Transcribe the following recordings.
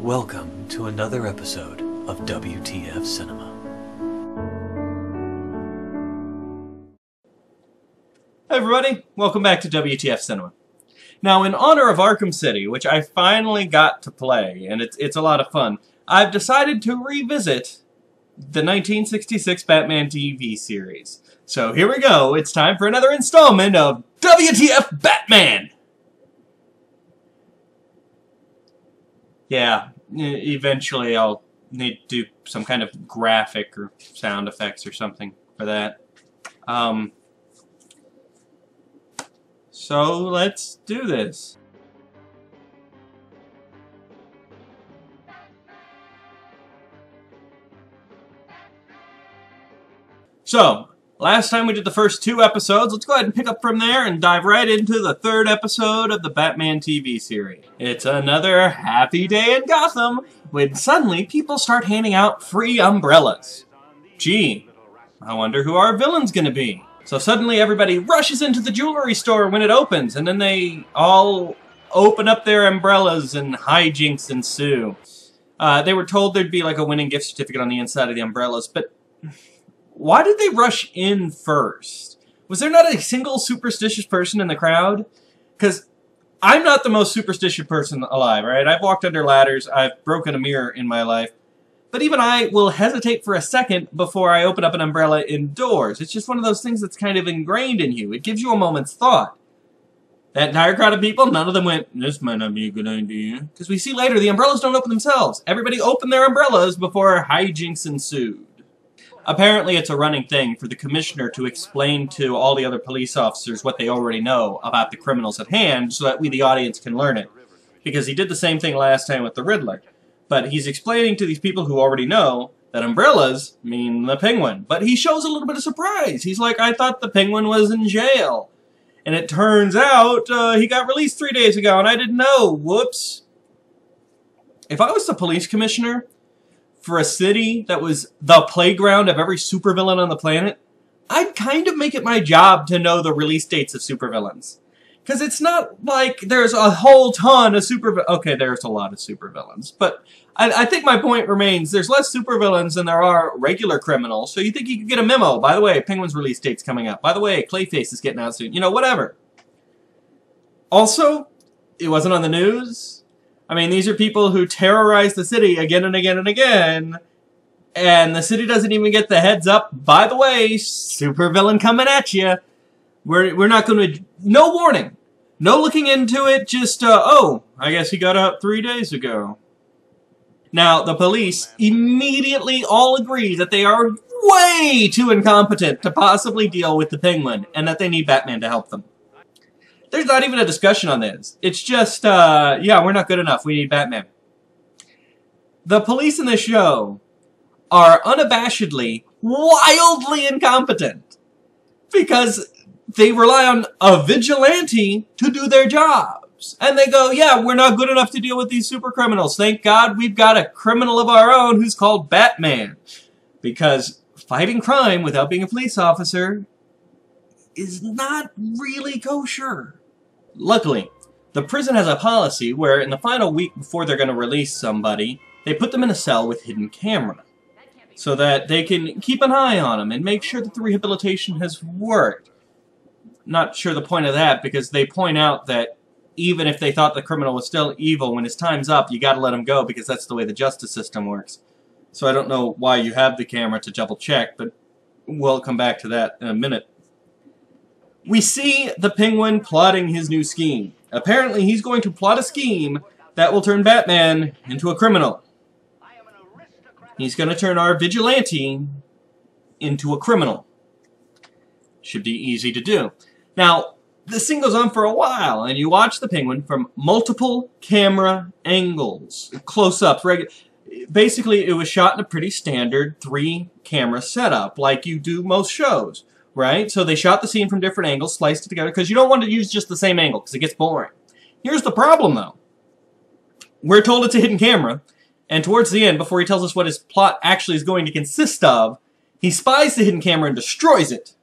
Welcome to another episode of WTF Cinema. Hi everybody, welcome back to WTF Cinema. Now, in honor of Arkham City, which I finally got to play, and it's a lot of fun, I've decided to revisit the 1966 Batman TV series. So here we go, it's time for another installment of WTF Batman! Yeah, eventually I'll need to do some kind of graphic or sound effects or something for that. So let's do this. So, last time we did the first 2 episodes. Let's go ahead and pick up from there and dive right into the 3rd episode of the Batman TV series. It's another happy day in Gotham when suddenly people start handing out free umbrellas. Gee, I wonder who our villain's gonna be. So suddenly everybody rushes into the jewelry store when it opens, and then they all open up their umbrellas and hijinks ensue. They were told there'd be like a winning gift certificate on the inside of the umbrellas, but why did they rush in first? Was there not a single superstitious person in the crowd? Because I'm not the most superstitious person alive, right? I've walked under ladders, I've broken a mirror in my life. But even I will hesitate for a second before I open up an umbrella indoors. It's just one of those things that's kind of ingrained in you. It gives you a moment's thought. That entire crowd of people, none of them went, this might not be a good idea. Because we see later, the umbrellas don't open themselves. Everybody opened their umbrellas before hijinks ensued. Apparently it's a running thing for the commissioner to explain to all the other police officers what they already know about the criminals at hand so that we, the audience, can learn it. Because he did the same thing last time with the Riddler. But he's explaining to these people who already know that umbrellas mean the Penguin. But he shows a little bit of surprise. He's like, I thought the Penguin was in jail. And it turns out he got released 3 days ago and I didn't know. Whoops. If I was the police commissioner for a city that was the playground of every supervillain on the planet, I'd kind of make it my job to know the release dates of supervillains. Because it's not like there's a whole ton of supervillains. Okay, there's a lot of supervillains. But I think my point remains, there's less supervillains than there are regular criminals. So you think you could get a memo. By the way, Penguin's release date's coming up. By the way, Clayface is getting out soon. You know, whatever. Also, it wasn't on the news. I mean, these are people who terrorize the city again and again and again. And the city doesn't even get the heads up. By the way, supervillain coming at you. We're not going to... No warning. No looking into it, just, oh, I guess he got out 3 days ago. Now, the police immediately all agree that they are way too incompetent to possibly deal with the Penguin, and that they need Batman to help them. There's not even a discussion on this. It's just, yeah, we're not good enough. We need Batman. The police in this show are unabashedly, wildly incompetent. Because they rely on a vigilante to do their jobs. And they go, yeah, we're not good enough to deal with these super criminals. Thank God we've got a criminal of our own who's called Batman. Because fighting crime without being a police officer is not really kosher. Luckily, the prison has a policy where in the final week before they're going to release somebody, they put them in a cell with hidden camera. So that they can keep an eye on them and make sure that the rehabilitation has worked. Not sure the point of that, because they point out that even if they thought the criminal was still evil, when his time's up, you gotta let him go, because that's the way the justice system works. So I don't know why you have the camera to double check, but we'll come back to that in a minute. We see the Penguin plotting his new scheme. Apparently he's going to plot a scheme that will turn Batman into a criminal. He's gonna turn our vigilante into a criminal. Should be easy to do. Now, this thing goes on for a while, and you watch the Penguin from multiple camera angles, close-ups. Basically, it was shot in a pretty standard 3-camera setup, like you do most shows, right? So they shot the scene from different angles, sliced it together, because you don't want to use just the same angle, because it gets boring. Here's the problem, though. We're told it's a hidden camera, and towards the end, before he tells us what his plot actually is going to consist of, he spies the hidden camera and destroys it.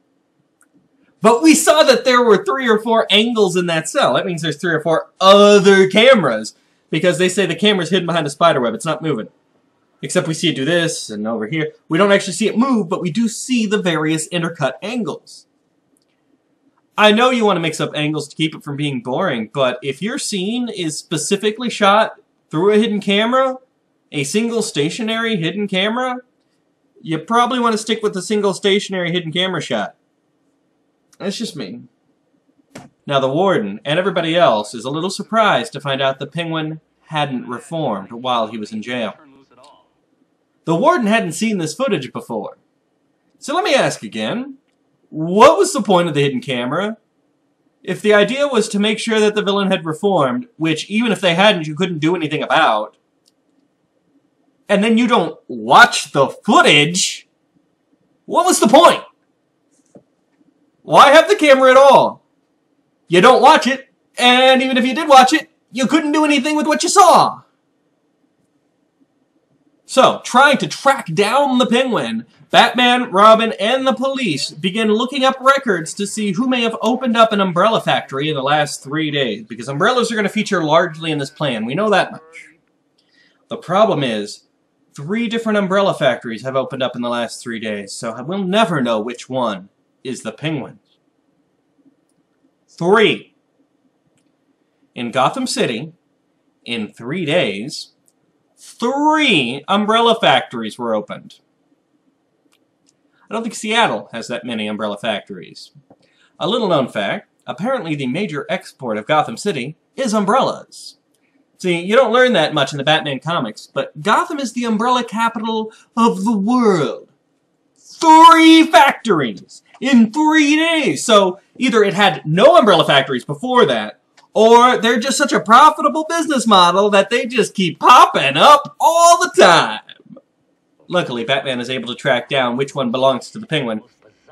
But we saw that there were 3 or 4 angles in that cell. That means there's 3 or 4 other cameras. Because they say the camera's hidden behind a spider web. It's not moving. Except we see it do this and over here. We don't actually see it move, but we do see the various intercut angles. I know you want to mix up angles to keep it from being boring, but if your scene is specifically shot through a hidden camera, a single stationary hidden camera, you probably want to stick with the single stationary hidden camera shot. That's just me. Now the warden and everybody else is a little surprised to find out the Penguin hadn't reformed while he was in jail. The warden hadn't seen this footage before. So let me ask again, what was the point of the hidden camera? If the idea was to make sure that the villain had reformed, which even if they hadn't, you couldn't do anything about, and then you don't watch the footage, what was the point? Why have the camera at all? You don't watch it, and even if you did watch it, you couldn't do anything with what you saw. So, trying to track down the Penguin, Batman, Robin, and the police begin looking up records to see who may have opened up an umbrella factory in the last 3 days, because umbrellas are going to feature largely in this plan. We know that much. The problem is, 3 different umbrella factories have opened up in the last 3 days, so we'll never know which one is the Penguin. 3. In Gotham City, in 3 days, 3 umbrella factories were opened. I don't think Seattle has that many umbrella factories. A little known fact, apparently the major export of Gotham City is umbrellas. See, you don't learn that much in the Batman comics, but Gotham is the umbrella capital of the world. 3 factories in 3 days! So, either it had no umbrella factories before that, or they're just such a profitable business model that they just keep popping up all the time. Luckily, Batman is able to track down which one belongs to the Penguin.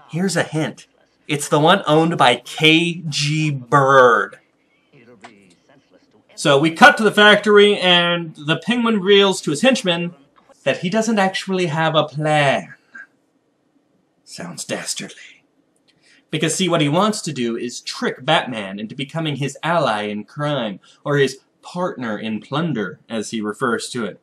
Here's a hint. It's the one owned by K.G. Bird. So we cut to the factory, and the Penguin reveals to his henchmen that he doesn't actually have a plan. Sounds dastardly. Because, see, what he wants to do is trick Batman into becoming his ally in crime, or his partner in plunder, as he refers to it.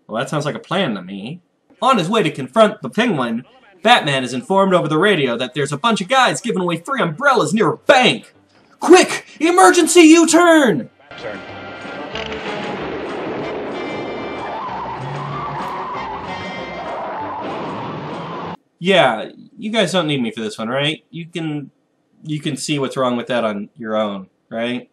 Well, that sounds like a plan to me. On his way to confront the Penguin, Batman is informed over the radio that there's a bunch of guys giving away free umbrellas near a bank. Quick! Emergency U-turn! Yeah, you guys don't need me for this one, right? You can see what's wrong with that on your own, right?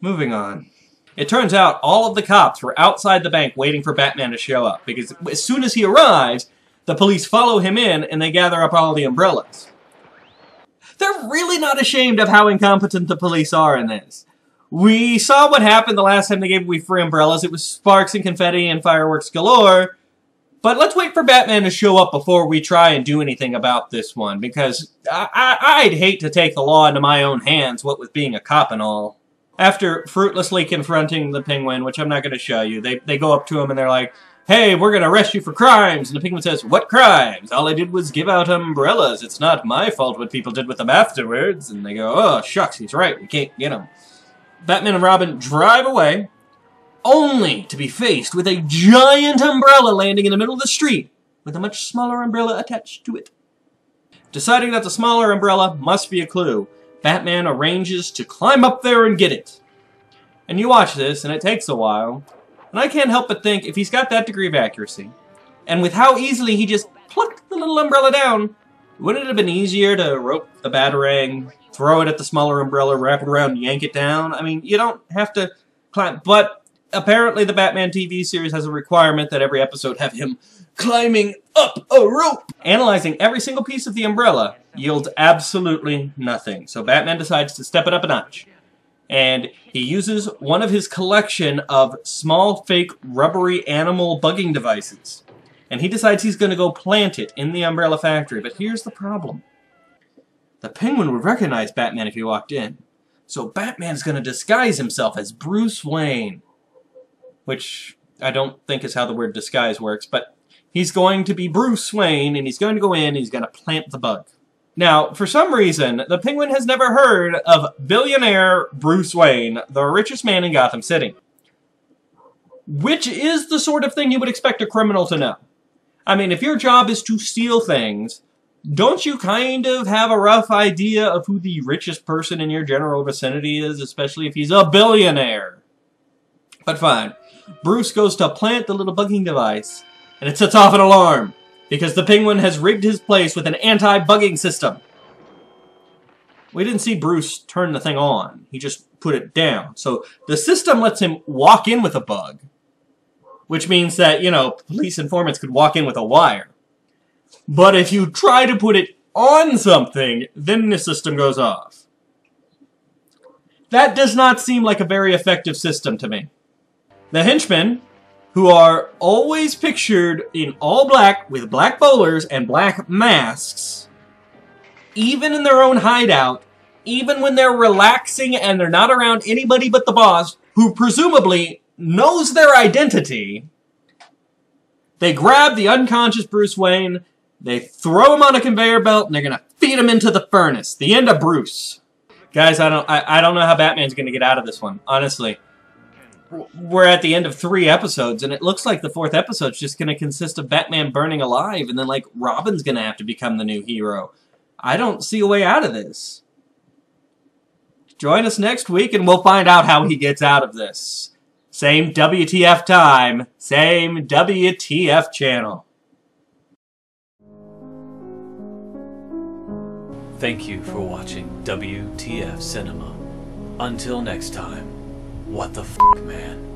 Moving on. It turns out all of the cops were outside the bank waiting for Batman to show up, because as soon as he arrives, the police follow him in and they gather up all the umbrellas. They're really not ashamed of how incompetent the police are in this. We saw what happened the last time they gave away free umbrellas. It was sparks and confetti and fireworks galore. But let's wait for Batman to show up before we try and do anything about this one, because I'd hate to take the law into my own hands, what with being a cop and all. After fruitlessly confronting the Penguin, which I'm not going to show you, they go up to him and they're like, "Hey, we're going to arrest you for crimes." And the Penguin says, "What crimes? All I did was give out umbrellas. It's not my fault what people did with them afterwards." And they go, "Oh, shucks, he's right. We can't get him." Batman and Robin drive away, only to be faced with a giant umbrella landing in the middle of the street, with a much smaller umbrella attached to it. Deciding that the smaller umbrella must be a clue, Batman arranges to climb up there and get it. And you watch this, and it takes a while, and I can't help but think, if he's got that degree of accuracy, and with how easily he just plucked the little umbrella down, wouldn't it have been easier to rope the Batarang, throw it at the smaller umbrella, wrap it around, and yank it down? I mean, you don't have to climb, but apparently the Batman TV series has a requirement that every episode have him climbing up a rope. Analyzing every single piece of the umbrella yields absolutely nothing. So Batman decides to step it up a notch. And he uses one of his collection of small, fake, rubbery animal bugging devices. And he decides he's going to go plant it in the umbrella factory. But here's the problem. The Penguin would recognize Batman if he walked in. So Batman's going to disguise himself as Bruce Wayne. Which I don't think is how the word disguise works, but he's going to be Bruce Wayne, and he's going to go in, and he's going to plant the bug. Now, for some reason, the Penguin has never heard of billionaire Bruce Wayne, the richest man in Gotham City. Which is the sort of thing you would expect a criminal to know. I mean, if your job is to steal things, don't you kind of have a rough idea of who the richest person in your general vicinity is, especially if he's a billionaire? But fine. Bruce goes to plant the little bugging device, and it sets off an alarm, because the Penguin has rigged his place with an anti-bugging system. We didn't see Bruce turn the thing on. He just put it down. So the system lets him walk in with a bug, which means that, you know, police informants could walk in with a wire. But if you try to put it on something, then the system goes off. That does not seem like a very effective system to me. The henchmen, who are always pictured in all black with black bowlers and black masks, even in their own hideout, even when they're relaxing and they're not around anybody but the boss, who presumably knows their identity, they grab the unconscious Bruce Wayne, they throw him on a conveyor belt, and they're gonna feed him into the furnace. The end of Bruce. Guys, I don't know how Batman's gonna get out of this one, honestly. We're at the end of 3 episodes, and it looks like the 4th episode's just gonna consist of Batman burning alive, and then, like, Robin's gonna have to become the new hero. I don't see a way out of this. Join us next week, and we'll find out how he gets out of this. Same WTF time, same WTF channel. Thank you for watching WTF Cinema. Until next time, what the f***, man?